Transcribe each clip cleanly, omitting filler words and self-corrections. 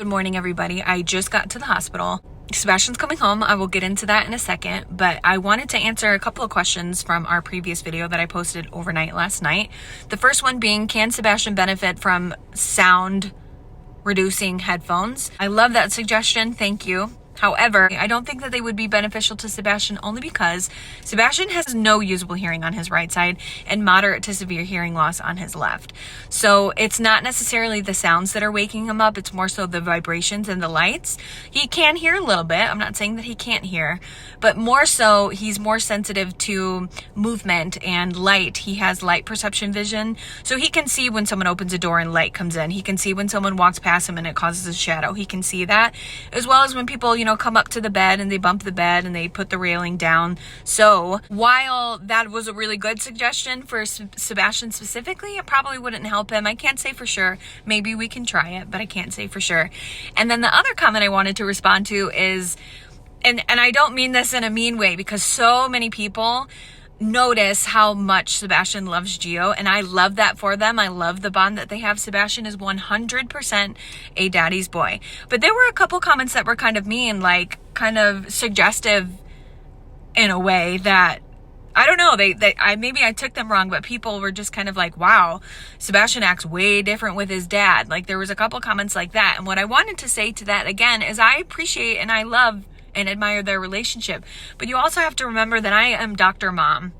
Good morning, everybody. I just got to the hospital. Sebastian's coming home. I will get into that in a second, but I wanted to answer a couple of questions from our previous video that I posted overnight last night. The first one being, can Sebastian benefit from sound reducing headphones? I love that suggestion. Thank you. However, I don't think that they would be beneficial to Sebastian, only because Sebastian has no usable hearing on his right side and moderate to severe hearing loss on his left. So it's not necessarily the sounds that are waking him up. It's more so the vibrations and the lights. He can hear a little bit. I'm not saying that he can't hear, but more so he's more sensitive to movement and light. He has light perception vision. So he can see when someone opens a door and light comes in. He can see when someone walks past him and it causes a shadow. He can see that, as well as when people, come up to the bed and they bump the bed and they put the railing down. So while that was a really good suggestion for Sebastian specifically, it probably wouldn't help him. I can't say for sure. Maybe we can try it, but I can't say for sure. And then the other comment I wanted to respond to is, and I don't mean this in a mean way, because so many people notice how much Sebastian loves Gio, and I love that for them. I love the bond that they have. Sebastian is 100% a daddy's boy. But there were a couple comments that were kind of mean, like kind of suggestive in a way that, I don't know, maybe I took them wrong, but people were just kind of like, wow, Sebastian acts way different with his dad. Like, there was a couple comments like that. And what I wanted to say to that again is, I appreciate and I love and admire their relationship. But you also have to remember that I am Dr. Mom.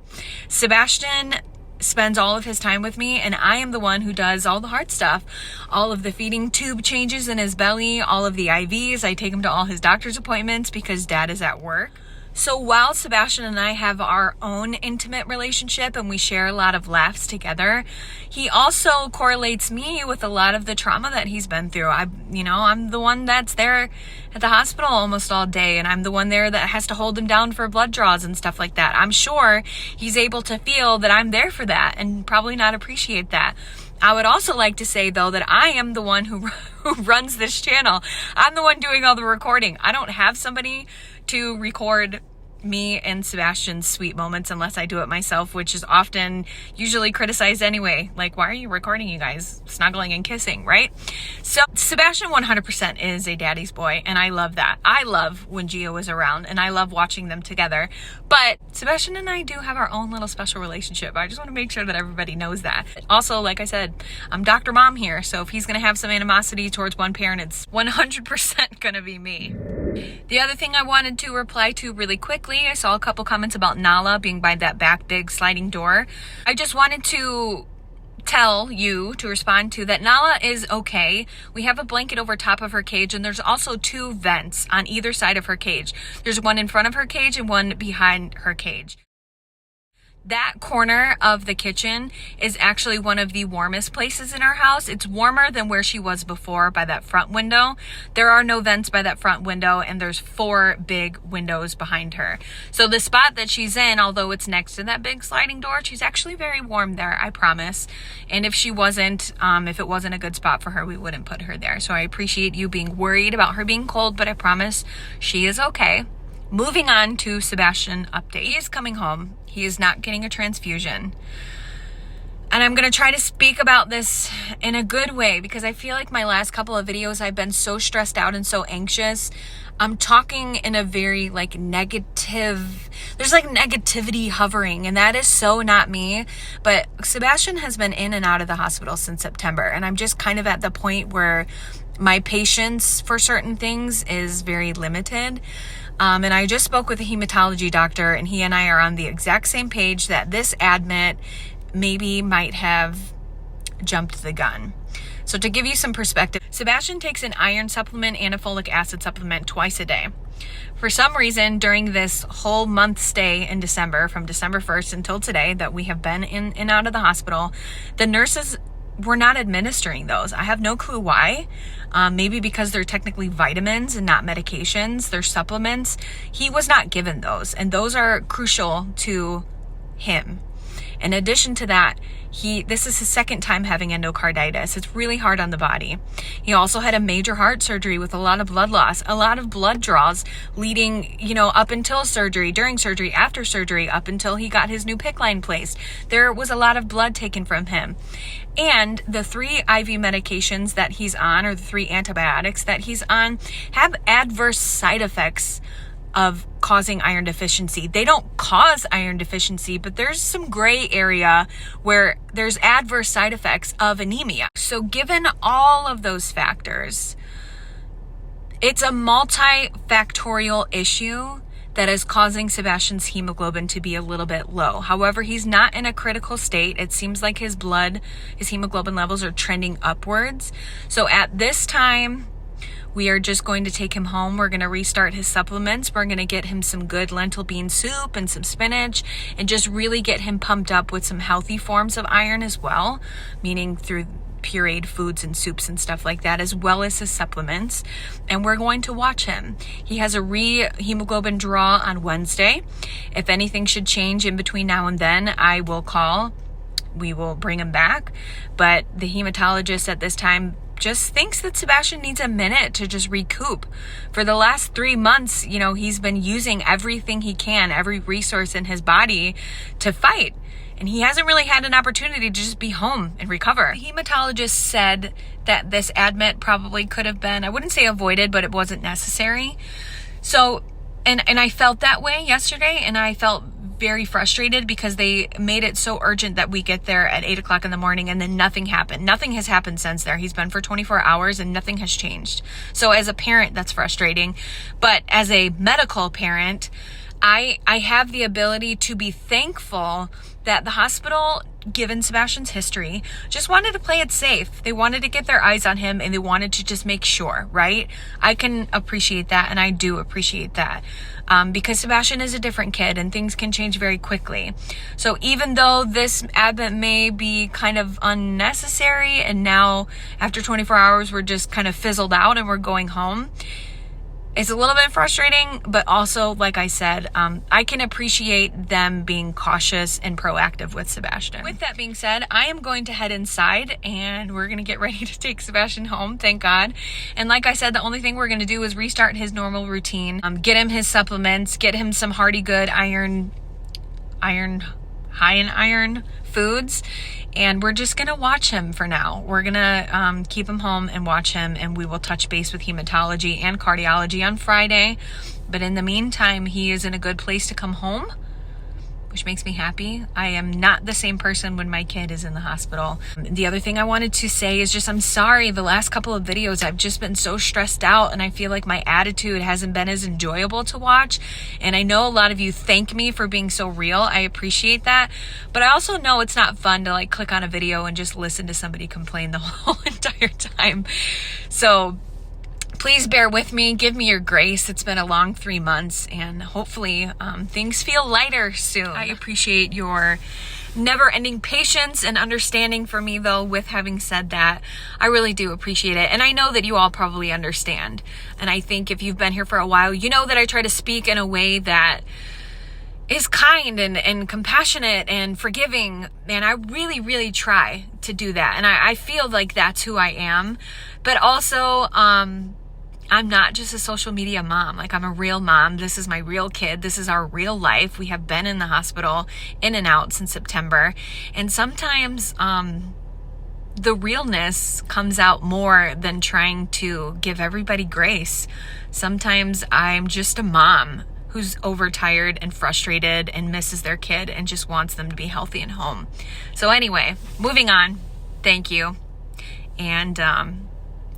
Sebastian spends all of his time with me, and I am the one who does all the hard stuff, all of the feeding tube changes in his belly, all of the IVs. I take him to all his doctor's appointments because dad is at work. So while Sebastian and I have our own intimate relationship and we share a lot of laughs together, he also correlates me with a lot of the trauma that he's been through. I'm the one that's there at the hospital almost all day, and I'm the one there that has to hold him down for blood draws and stuff like that. I'm sure he's able to feel that I'm there for that and probably not appreciate that. I would also like to say, though, that I am the one who runs this channel. I'm the one doing all the recording. I don't have somebody to record me and Sebastian's sweet moments unless I do it myself, which is often usually criticized anyway. Like, why are you recording you guys snuggling and kissing, right? So Sebastian 100% is a daddy's boy, and I love that. I love when Gio is around, and I love watching them together. But Sebastian and I do have our own little special relationship. I just want to make sure that everybody knows that. Also, like I said, I'm Dr. Mom here, so if he's going to have some animosity towards one parent, it's 100% going to be me. The other thing I wanted to reply to really quickly, I saw a couple comments about Nala being by that back big sliding door. I just wanted to tell you to respond to that Nala is okay. We have a blanket over top of her cage, and there's also 2 vents on either side of her cage. There's one in front of her cage and one behind her cage. That corner of the kitchen is actually one of the warmest places in our house. It's warmer than where she was before by that front window. There are no vents by that front window, and there's 4 big windows behind her. So the spot that she's in, although it's next to that big sliding door, she's actually very warm there, I promise. And if she wasn't, if it wasn't a good spot for her, we wouldn't put her there. So I appreciate you being worried about her being cold, but I promise she is okay. Moving on to Sebastian update. He is coming home. He is not getting a transfusion. And I'm going to try to speak about this in a good way, because I feel like my last couple of videos I've been so stressed out and so anxious. I'm talking in a very negative, there's negativity hovering, and that is so not me. But Sebastian has been in and out of the hospital since September, and I'm just kind of at the point where my patience for certain things is very limited. And I just spoke with a hematology doctor, and he and I are on the exact same page that this admit maybe might have jumped the gun. So to give you some perspective, Sebastian takes an iron supplement and a folic acid supplement twice a day. For some reason, during this whole month stay in December, from December 1st until today that we have been in and out of the hospital, the nurses were not administering those. I have no clue why. Maybe because they're technically vitamins and not medications. They're supplements. He was not given those, and those are crucial to him. In addition to that, this is his second time having endocarditis. It's really hard on the body. He also had a major heart surgery with a lot of blood loss, a lot of blood draws leading, up until surgery, during surgery, after surgery, up until he got his new PICC line placed. There was a lot of blood taken from him. And the 3 IV medications that he's on, or the 3 antibiotics that he's on, have adverse side effects of causing iron deficiency. They don't cause iron deficiency, but there's some gray area where there's adverse side effects of anemia. So given all of those factors, it's a multifactorial issue that is causing Sebastian's hemoglobin to be a little bit low. However, he's not in a critical state. It seems like his hemoglobin levels are trending upwards. So at this time, we are just going to take him home. We're going to restart his supplements. We're going to get him some good lentil bean soup and some spinach and just really get him pumped up with some healthy forms of iron as well, meaning through pureed foods and soups and stuff like that, as well as his supplements. And we're going to watch him. He has a hemoglobin draw on Wednesday. If anything should change in between now and then, I will call. We will bring him back. But the hematologist at this time just thinks that Sebastian needs a minute to just recoup. For the last 3 months, he's been using everything he can, every resource in his body to fight. And he hasn't really had an opportunity to just be home and recover. The hematologist said that this admit probably could have been, I wouldn't say avoided, but it wasn't necessary. So, and I felt that way yesterday, and I felt very frustrated because they made it so urgent that we get there at 8 o'clock in the morning, and then nothing happened. Nothing has happened since there. He's been for 24 hours and nothing has changed. So as a parent, that's frustrating. But as a medical parent, I have the ability to be thankful that the hospital, given Sebastian's history, just wanted to play it safe. They wanted to get their eyes on him and they wanted to just make sure, right? I can appreciate that, and I do appreciate that. Because Sebastian is a different kid and things can change very quickly. So even though this admit may be kind of unnecessary, and now after 24 hours we're just kind of fizzled out and we're going home, it's a little bit frustrating, but also, like I said, I can appreciate them being cautious and proactive with Sebastian. With that being said, I am going to head inside and we're going to get ready to take Sebastian home, thank God. And like I said, the only thing we're going to do is restart his normal routine, get him his supplements, get him some Hearty Good high in iron foods, and we're just gonna watch him for now. We're gonna keep him home and watch him, and we will touch base with hematology and cardiology on Friday. But in the meantime, he is in a good place to come home, which makes me happy. I am not the same person when my kid is in the hospital. The other thing I wanted to say is just, I'm sorry, the last couple of videos I've just been so stressed out, and I feel like my attitude hasn't been as enjoyable to watch. And I know a lot of you thank me for being so real. I appreciate that. But I also know it's not fun to click on a video and just listen to somebody complain the whole entire time. So please bear with me. Give me your grace. It's been a long 3 months, and hopefully things feel lighter soon. I appreciate your never-ending patience and understanding for me, though. With having said that, I really do appreciate it. And I know that you all probably understand. And I think if you've been here for a while, you know that I try to speak in a way that is kind and compassionate and forgiving. And I really, really try to do that. And I feel like that's who I am. But also, I'm not just a social media mom. I'm a real mom. This is my real kid. This is our real life. We have been in the hospital in and out since September. And sometimes the realness comes out more than trying to give everybody grace. Sometimes I'm just a mom who's overtired and frustrated and misses their kid and just wants them to be healthy and home. So anyway, moving on. Thank you. And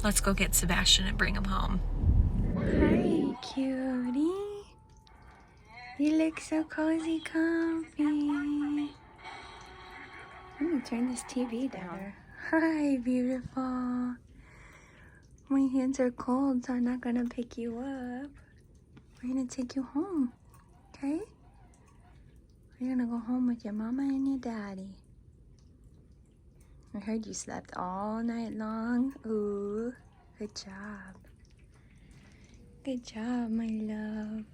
let's go get Sebastian and bring him home. Hi, cutie. You look so cozy, comfy. I'm gonna turn this TV down. Hi, beautiful. My hands are cold, so I'm not gonna pick you up. We're gonna take you home, okay? We're gonna go home with your mama and your daddy. I heard you slept all night long. Ooh, good job. Good job, my love.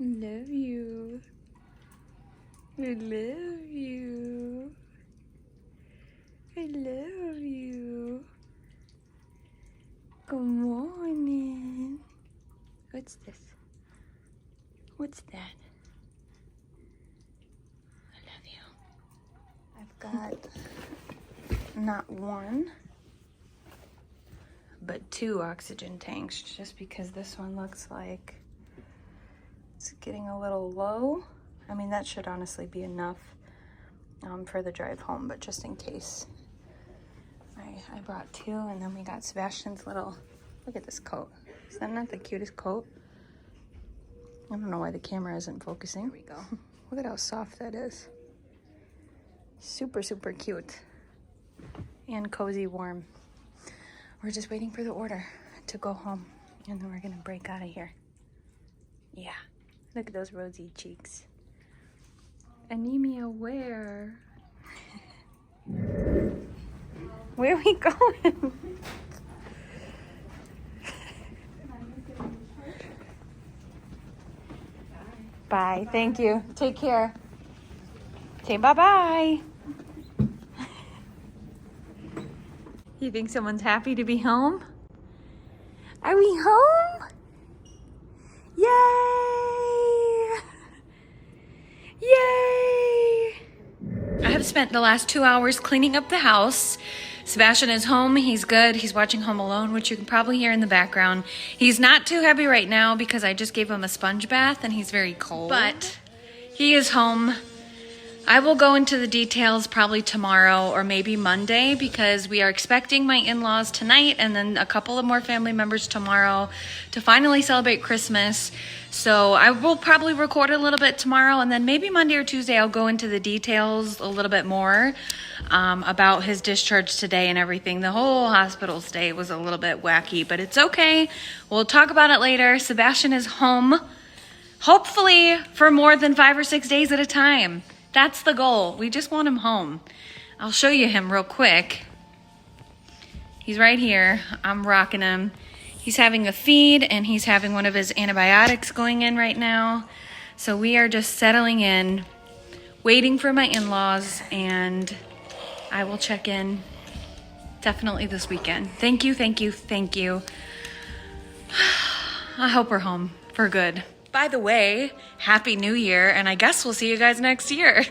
I love you. I love you. I love you. Good morning. What's this? What's that? I love you. I've got not one, but 2 oxygen tanks, just because this one looks like it's getting a little low. I mean, that should honestly be enough for the drive home, but just in case. I brought 2, and then we got Sebastian's little, look at this coat. Is that not the cutest coat? I don't know why the camera isn't focusing. There we go. Look at how soft that is. Super, super cute. And cozy warm. We're just waiting for the order to go home, and then we're gonna break out of here. Yeah, look at those rosy cheeks. Anemia, where? Where are we going? Bye, thank you. Take care. Say bye-bye. You think someone's happy to be home? Are we home? Yay! Yay! I have spent the last 2 hours cleaning up the house. Sebastian is home. He's good. He's watching Home Alone, which you can probably hear in the background. He's not too heavy right now because I just gave him a sponge bath and he's very cold. But he is home. I will go into the details probably tomorrow or maybe Monday, because we are expecting my in-laws tonight and then a couple of more family members tomorrow to finally celebrate Christmas. So I will probably record a little bit tomorrow, and then maybe Monday or Tuesday I'll go into the details a little bit more about his discharge today and everything. The whole hospital stay was a little bit wacky, but it's okay. We'll talk about it later. Sebastian is home, hopefully for more than 5 or 6 days at a time. That's the goal. We just want him home. I'll show you him real quick. He's right here. I'm rocking him. He's having a feed and he's having one of his antibiotics going in right now. So we are just settling in, waiting for my in-laws, and I will check in definitely this weekend. Thank you, thank you, thank you. I hope we're home for good. By the way, Happy New Year, and I guess we'll see you guys next year.